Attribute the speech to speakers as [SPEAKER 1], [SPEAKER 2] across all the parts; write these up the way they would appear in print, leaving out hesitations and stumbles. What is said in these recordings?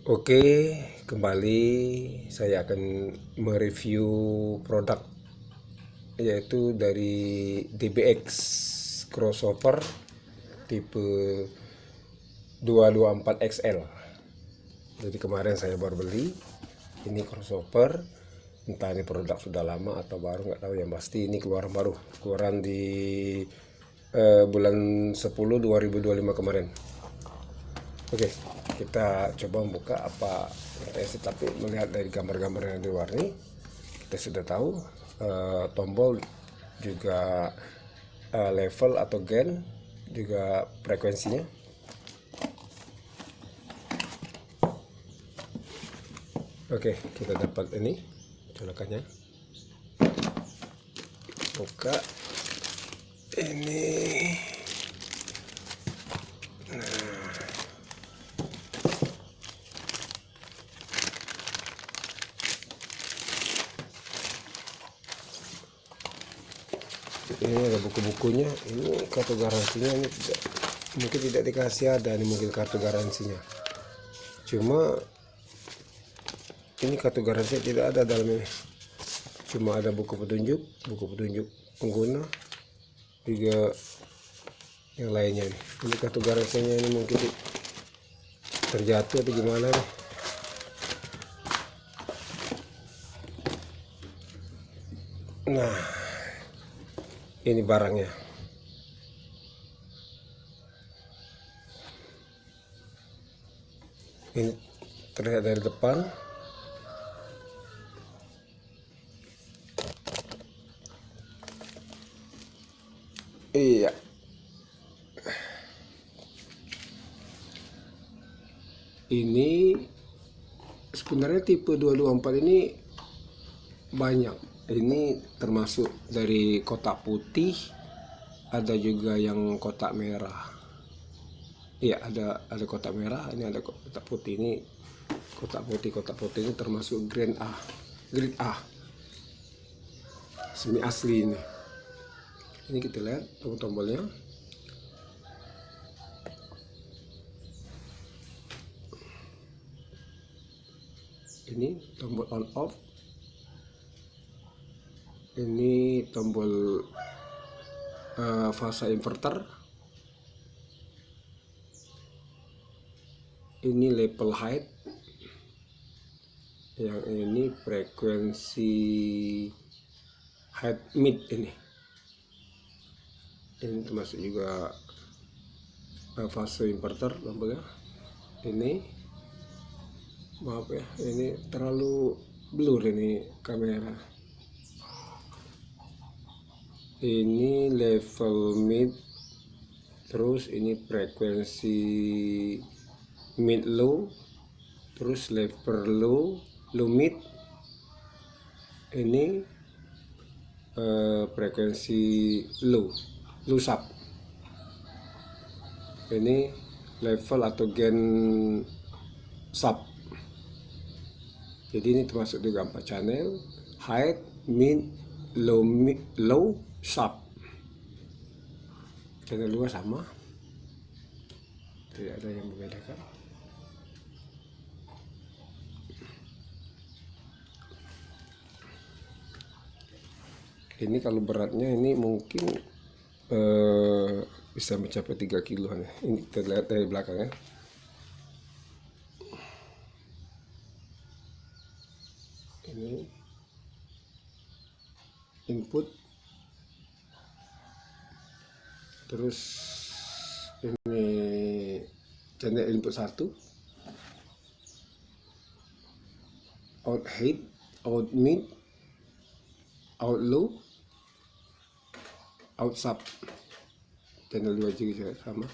[SPEAKER 1] Oke, kembali saya akan mereview produk yaitu dari DBX crossover tipe 224 XL. Jadi kemarin saya baru beli ini crossover, entah ini produk sudah lama atau baru nggak tahu, yang pasti ini keluaran baru, keluaran di bulan 10 2025 kemarin. Oke, kita coba membuka apa isi, tapi melihat dari gambar-gambar yang di luar ini kita sudah tahu tombol juga, level atau gain, juga frekuensinya. Oke, kita dapat ini colokannya. Buka ini. Ini ada buku-bukunya, ini kartu garansinya, ini tidak, mungkin tidak dikasih ada, ini mungkin kartu garansinya, cuma ini kartu garansinya tidak ada dalam ini, cuma ada buku petunjuk pengguna, juga yang lainnya. Ini kartu garansinya, ini mungkin terjatuh atau gimana nih. Nah, ini barangnya. Ini terlihat dari depan. Iya. Ini sebenarnya tipe 224 ini banyak. Ini termasuk dari kotak putih, ada juga yang kotak merah. Iya, ada kotak merah, ini ada kotak putih. Ini kotak putih ini termasuk grade A, semi asli ini. Ini kita lihat tombol-tombolnya. Ini tombol on off. Ini tombol fase inverter. Ini level height. Yang ini frekuensi height mid ini. Ini termasuk juga fase inverter tombolnya. Ini maaf ya, ini terlalu blur ini kamera. Ini level mid, terus ini frekuensi mid low, terus level low mid. Ini frekuensi low sub. Ini level atau gain sub. Jadi ini termasuk juga 4 channel, high, mid, low, sub. Channel 2 sama, tidak ada yang membedakan. Ini kalau beratnya ini mungkin bisa mencapai 3 kiloan ya. Ini terlihat dari belakangnya. Ini input, terus ini channel input 1, out high, out mid, out low, out sub. Channel 2 juga sama.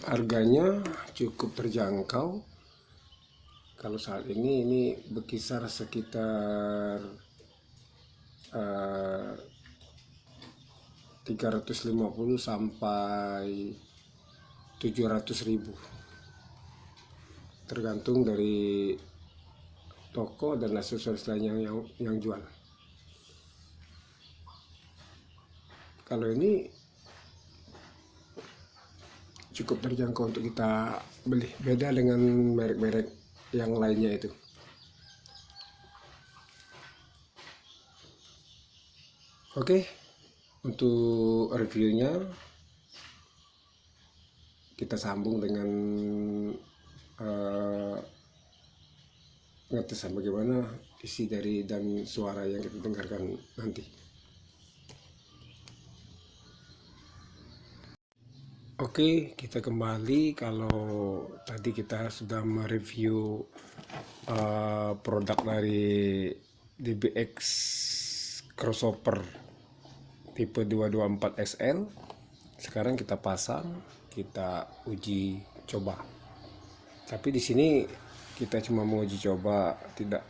[SPEAKER 1] Harganya cukup terjangkau. Kalau saat ini berkisar sekitar 350 sampai 700.000, tergantung dari toko dan aksesoris lainnya yang jual. Kalau ini cukup terjangkau untuk kita beli, beda dengan merek-merek yang lainnya itu. Oke, untuk reviewnya kita sambung dengan ngetes bagaimana isi dari dan suara yang kita dengarkan nanti. Oke, kita kembali. Kalau tadi kita sudah mereview produk dari DBX crossover tipe 224 SL. Sekarang kita pasang, kita uji coba. Tapi di sini kita cuma mau uji coba, tidak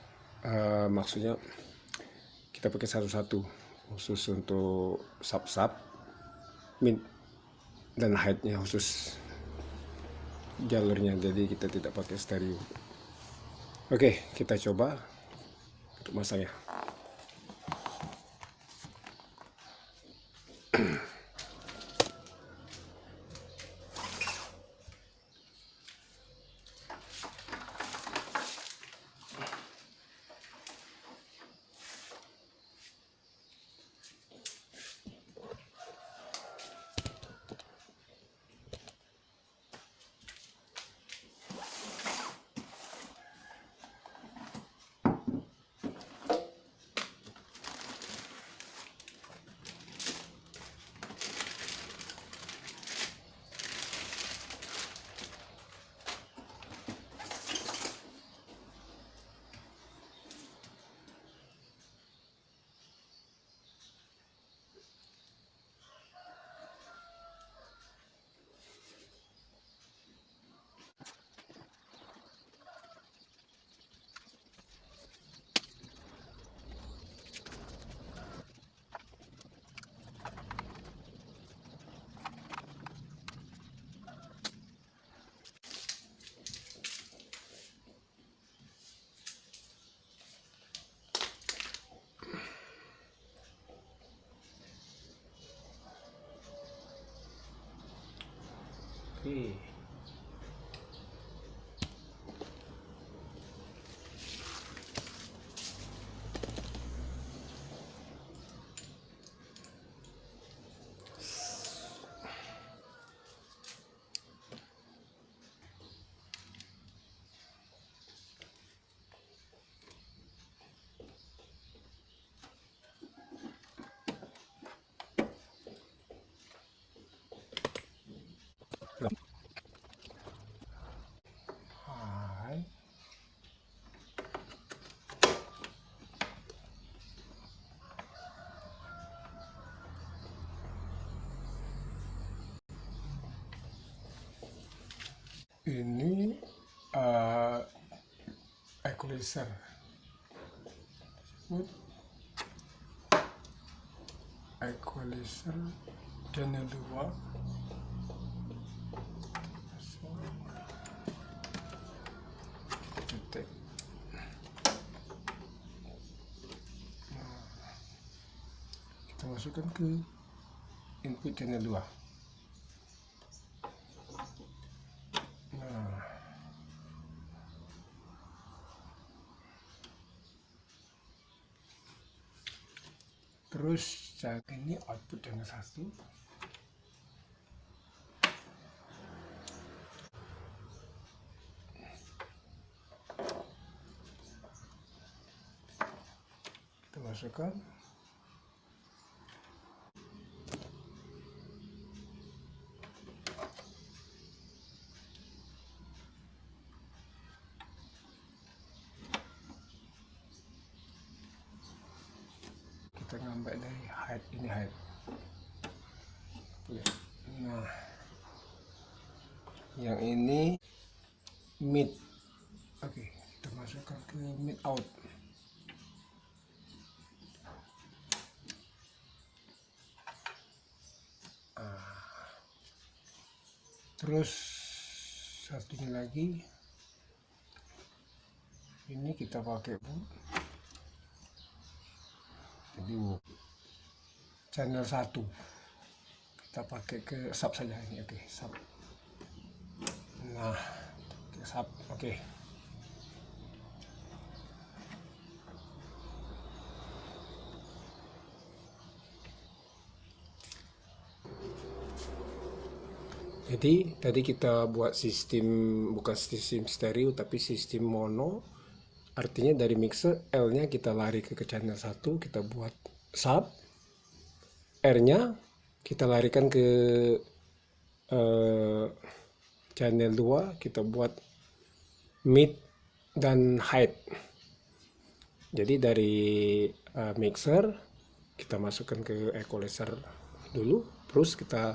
[SPEAKER 1] maksudnya kita pakai satu-satu, khusus untuk sub mid dan height-nya khusus jalurnya, jadi kita tidak pakai stereo. Oke, kita coba untuk masangnya. Oke. Hai. Ini equalizer. Equalizer channel 2. Cetek. Kita masukkan ke input channel 2. Nah, terus saat ini output channel 1. Kita masukkan. Kita ngambil dari height, ini height. Nah, yang ini mid. Oke, kita masukkan ke mid out. Terus satunya lagi Ini kita pakai jadi channel 1 kita pakai ke sub saja ini. Oke, sub. Nah, ke sub. Oke. Jadi tadi kita buat sistem, bukan sistem stereo tapi sistem mono. Artinya dari mixer L-nya kita lari ke channel 1, kita buat sub. R-nya kita larikan ke channel 2, kita buat mid dan high. Jadi dari mixer kita masukkan ke equalizer dulu, terus kita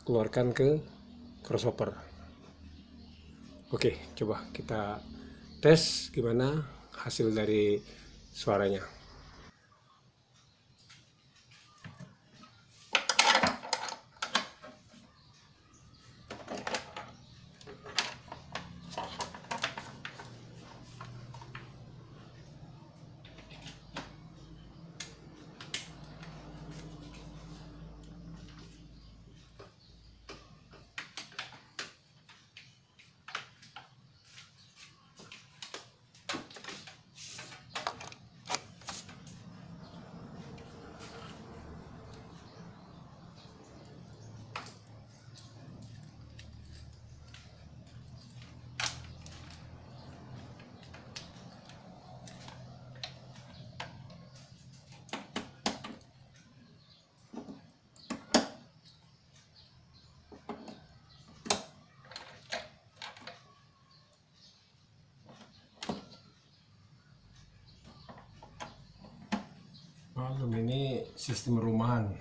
[SPEAKER 1] keluarkan ke crossover. Oke, coba kita tes gimana hasil dari suaranya. Maklum ini sistem rumahan.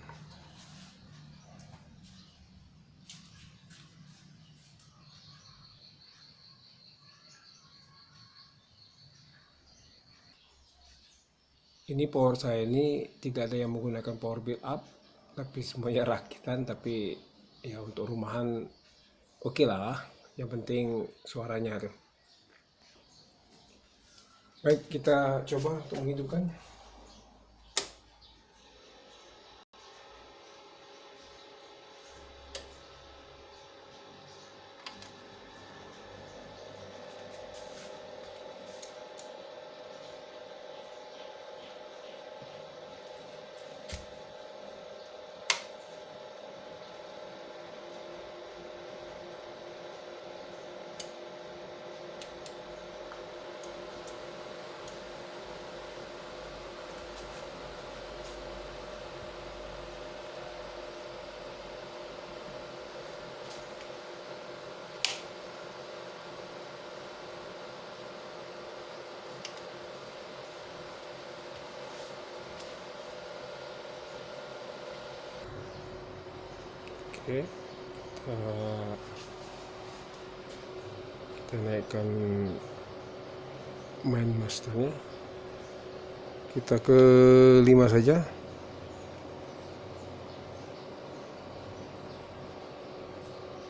[SPEAKER 1] Ini power saya ini tidak ada yang menggunakan power build up, tapi semuanya rakitan. Tapi ya untuk rumahan oke lah, yang penting suaranya tuh. Baik, kita coba untuk menghidupkan. Oke, kita naikkan main masternya, kita ke 5 saja.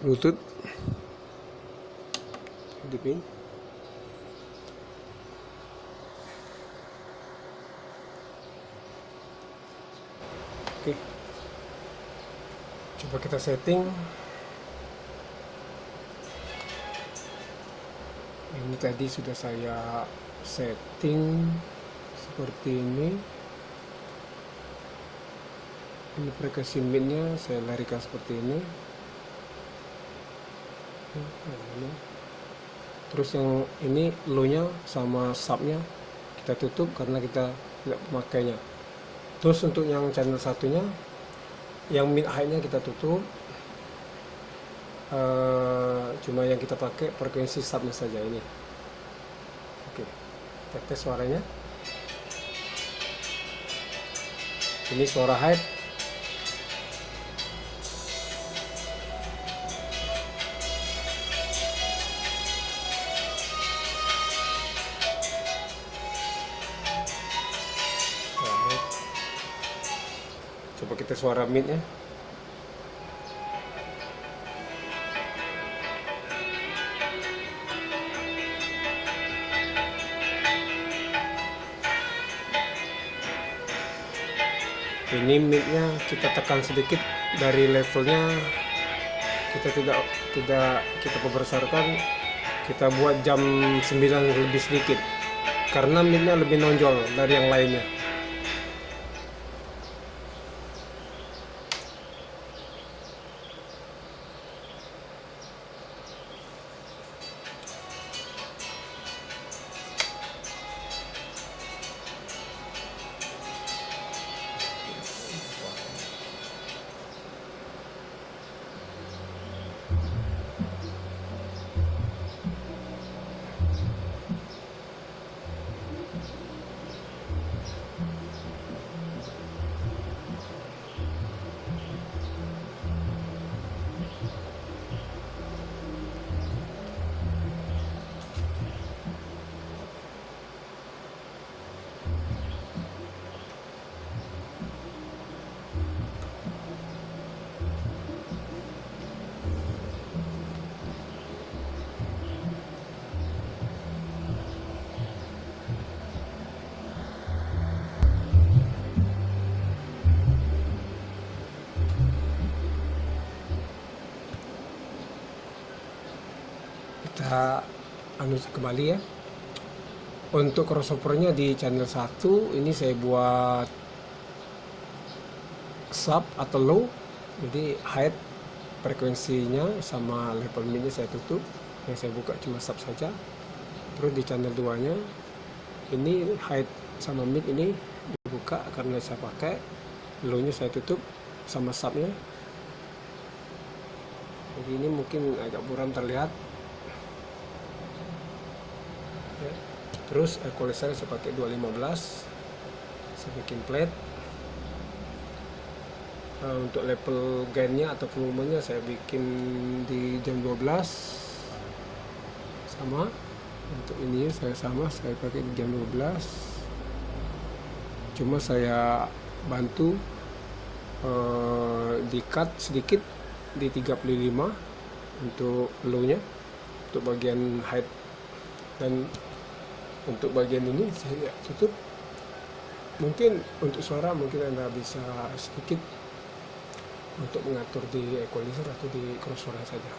[SPEAKER 1] Bluetooth hidupin. Oke, coba kita setting. Ini tadi sudah saya setting seperti ini. Ini frekuensi midnya saya larikan seperti ini. Terus yang ini low-nya sama sub-nya kita tutup karena kita tidak memakainya. Terus untuk yang channel satunya, yang mid high-nya kita tutup. Cuma yang kita pakai frekuensi sub-nya saja ini. Oke, kita tes suaranya. Ini suara high. Coba kita suara mid-nya. Ini mid-nya kita tekan sedikit dari levelnya, kita tidak kita membesarkan, kita buat jam 9 lebih sedikit karena mid-nya lebih nonjol dari yang lainnya. Kita kembali ya. Untuk crossovernya di channel 1 ini saya buat sub atau low, jadi height frekuensinya sama level mid saya tutup, yang saya buka cuma sub saja. Terus di channel 2 nya ini height sama mid ini dibuka karena saya pakai, low nya saya tutup sama subnya. Jadi ini mungkin agak buram terlihat ya. Terus equalizer saya pakai 215, saya bikin plate. Untuk level gainnya atau volumenya saya bikin di jam 12 sama. Untuk ini saya pakai di jam 12, cuma saya bantu di cut sedikit di 35 untuk low nya, untuk bagian height, dan untuk bagian ini saya tutup. Mungkin untuk suara mungkin Anda bisa sedikit untuk mengatur di equalizer atau di crossover saja.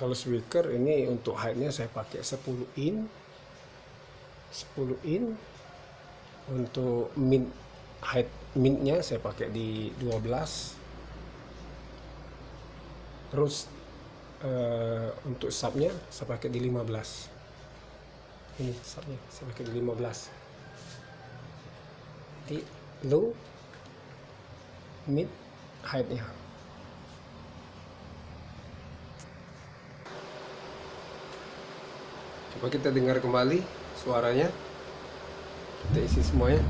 [SPEAKER 1] Kalau speaker ini untuk height-nya saya pakai 10 in. Untuk height mid-nya saya pakai di 12. Terus untuk subnya saya pakai di 15. Ini subnya saya pakai di 15. Jadi low, mid, height-nya. Coba kita dengar kembali suaranya, kita isi semuanya.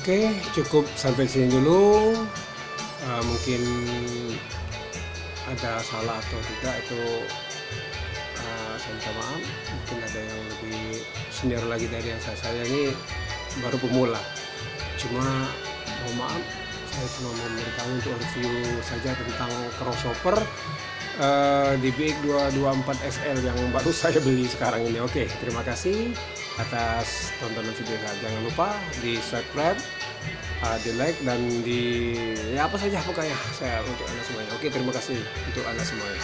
[SPEAKER 1] Oke, cukup sampai sini dulu. Mungkin ada salah atau tidak itu saya minta maaf, mungkin ada yang lebih senior lagi dari yang saya ini baru pemula. Cuma mohon maaf, saya cuma memberitahu untuk review saja tentang crossover di BX224 SL yang baru saya beli sekarang ini. Oke, terima kasih atas tontonan video saya. Jangan lupa di subscribe, di like, dan di ya apa saja pokoknya saya untuk Anda semuanya. Oke, terima kasih untuk Anda semuanya.